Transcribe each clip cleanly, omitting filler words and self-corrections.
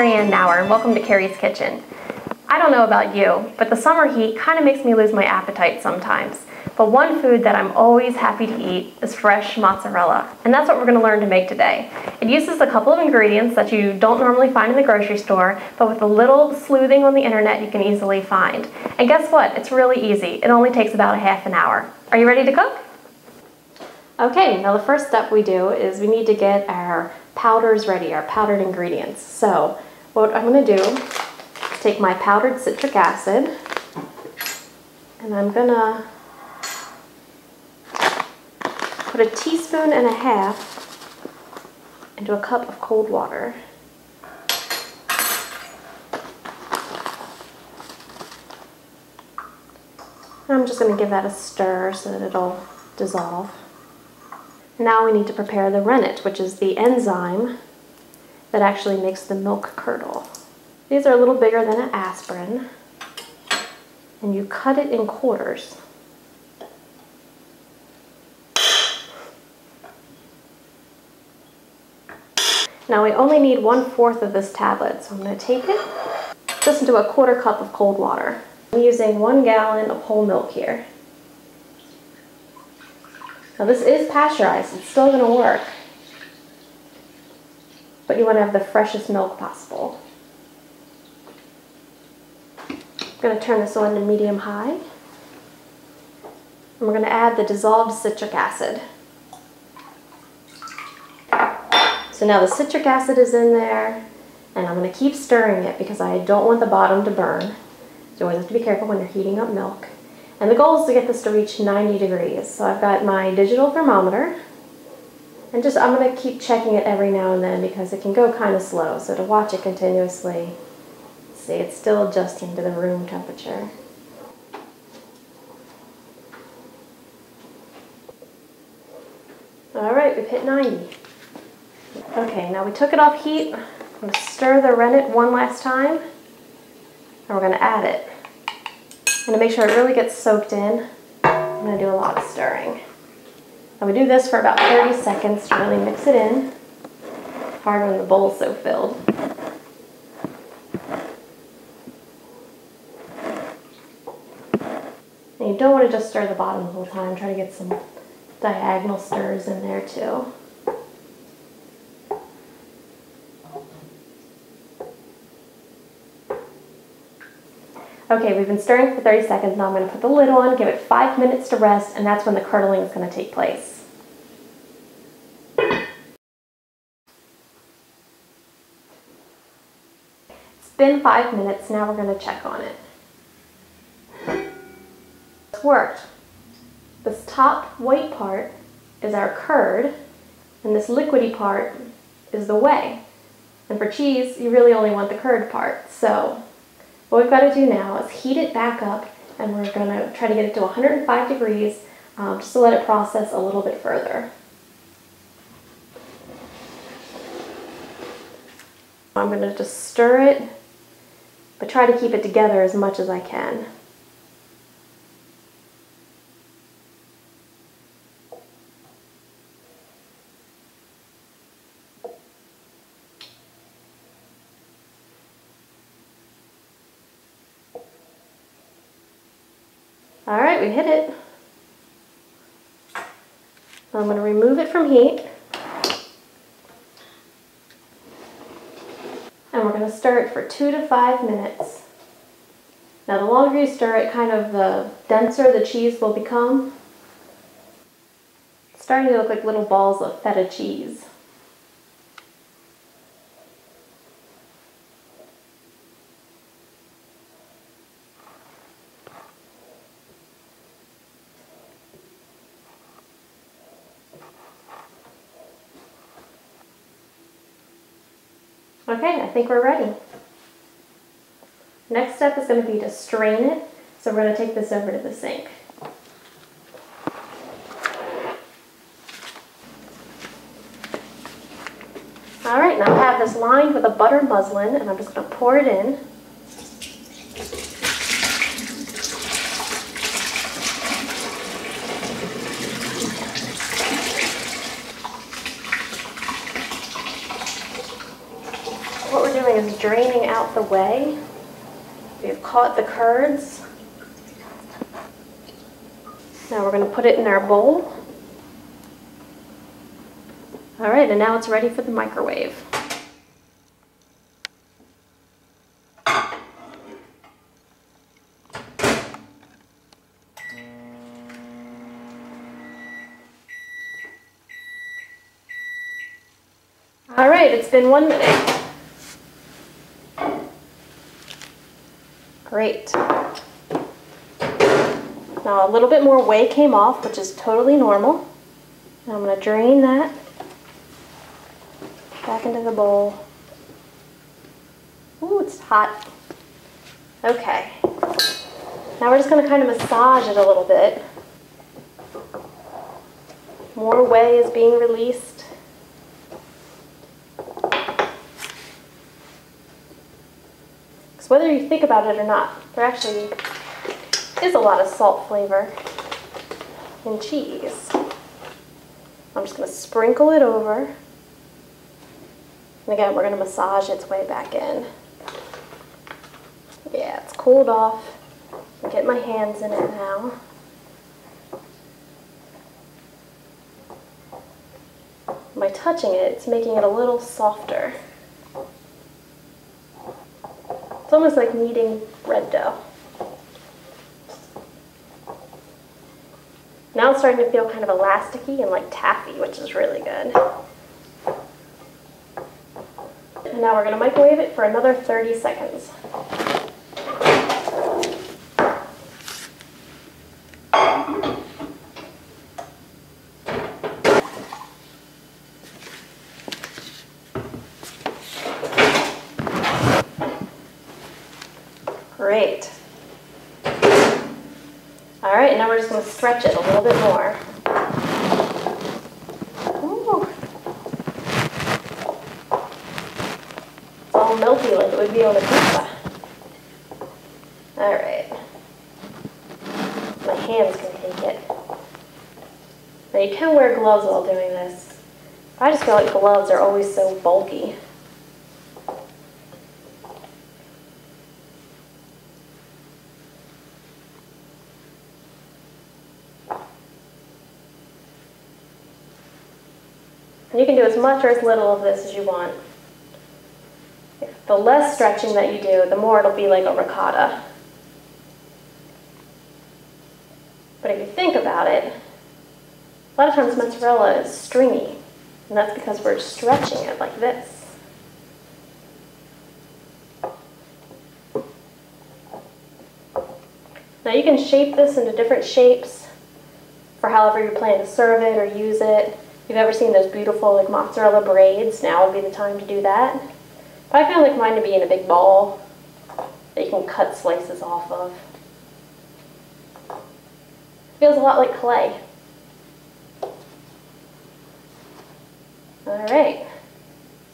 Carrie Ann Knauer, and welcome to Carrie's Kitchen. I don't know about you, but the summer heat kind of makes me lose my appetite sometimes. But one food that I'm always happy to eat is fresh mozzarella, and that's what we're going to learn to make today. It uses a couple of ingredients that you don't normally find in the grocery store, but with a little sleuthing on the internet you can easily find. And guess what? It's really easy. It only takes about a half an hour. Are you ready to cook? Okay, now the first step we do is we need to get our powders ready, our powdered ingredients. So what I'm going to do is take my powdered citric acid, and I'm going to put a teaspoon and a half into a cup of cold water. And I'm just going to give that a stir so that it'll dissolve. Now we need to prepare the rennet, which is the enzyme that actually makes the milk curdle. These are a little bigger than an aspirin, and you cut it in quarters. Now we only need 1/4 of this tablet, so I'm going to take it just into a 1/4 cup of cold water. I'm using 1 gallon of whole milk here. Now this is pasteurized, it's still going to work, but you want to have the freshest milk possible. I'm going to turn this on to medium-high, and we're going to add the dissolved citric acid. So now the citric acid is in there, and I'm going to keep stirring it because I don't want the bottom to burn. So you always have to be careful when you're heating up milk. And the goal is to get this to reach 90 degrees. So I've got my digital thermometer, and I'm going to keep checking it every now and then because it can go kind of slow. So to watch it continuously, see, it's still adjusting to the room temperature. All right, we've hit 90. Okay, now we took it off heat. I'm going to stir the rennet one last time, and we're going to add it. I'm going to make sure it really gets soaked in. I'm going to do a lot of stirring. And we do this for about 30 seconds to really mix it in. It's hard when the bowl's so filled. And you don't want to just stir the bottom the whole time. Try to get some diagonal stirs in there too. Okay, we've been stirring for 30 seconds. Now I'm going to put the lid on, give it 5 minutes to rest, and that's when the curdling is going to take place. It's been 5 minutes. Now we're going to check on it. It's worked. This top white part is our curd, and this liquidy part is the whey. And for cheese, you really only want the curd part. So what we've got to do now is heat it back up, and we're going to try to get it to 105 degrees just to let it process a little bit further. I'm going to just stir it, but try to keep it together as much as I can. All right, we hit it. I'm going to remove it from heat. And we're going to stir it for 2 to 5 minutes. Now the longer you stir it, the denser the cheese will become. It's starting to look like little balls of feta cheese. Okay, I think we're ready. Next step is going to be to strain it. So we're going to take this over to the sink. All right, now I have this lined with a buttered muslin, and I'm just going to pour it in. doing is draining out the whey. We've caught the curds. Now we're going to put it in our bowl. All right, and now it's ready for the microwave. All right, it's been 1 minute. Great. Now a little bit more whey came off, which is totally normal. Now I'm going to drain that back into the bowl. Ooh, it's hot. Okay. Now we're just going to kind of massage it a little bit. More whey is being released. Whether you think about it or not, there actually is a lot of salt flavor in cheese. I'm just going to sprinkle it over. And again, we're going to massage its way back in. Yeah, it's cooled off. I'll get my hands in it now. By touching it, it's making it a little softer. It's almost like kneading bread dough. Now it's starting to feel kind of elasticy and like taffy, which is really good. And now we're going to microwave it for another 30 seconds. Great. All right, now we're just going to stretch it a little bit more. Ooh. It's all melty like it would be on a pizza. All right. My hands can take it. Now you can wear gloves while doing this. I just feel like gloves are always so bulky. And you can do as much or as little of this as you want. The less stretching that you do, the more it'll be like a ricotta. But if you think about it, a lot of times mozzarella is stringy, and that's because we're stretching it like this. Now you can shape this into different shapes for however you're planning to serve it or use it. If you've ever seen those beautiful like mozzarella braids, now would be the time to do that. But I kind of like mine to be in a big ball that you can cut slices off of. Feels a lot like clay. All right,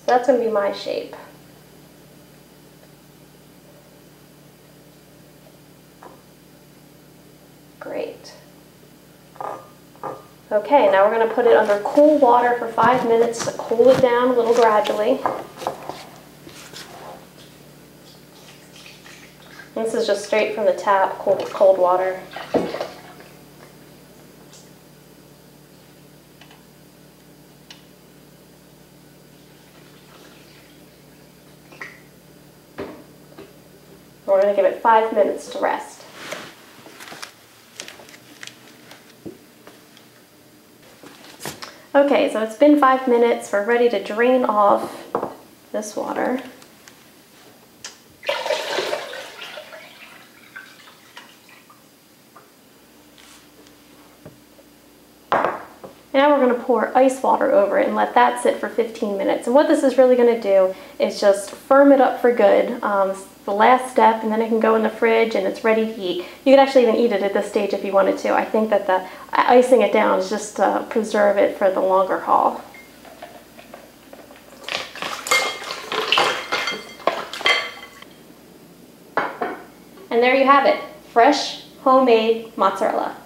so that's going to be my shape. Great. Okay, now we're going to put it under cool water for 5 minutes to cool it down a little gradually. This is just straight from the tap, cold water. We're going to give it 5 minutes to rest. Okay, so it's been 5 minutes. We're ready to drain off this water. Now we're going to pour ice water over it and let that sit for 15 minutes. And what this is really going to do is just firm it up for good. It's the last step, and then it can go in the fridge and it's ready to eat. You could actually even eat it at this stage if you wanted to. I think that the icing it down is just to preserve it for the longer haul. And there you have it, fresh homemade mozzarella.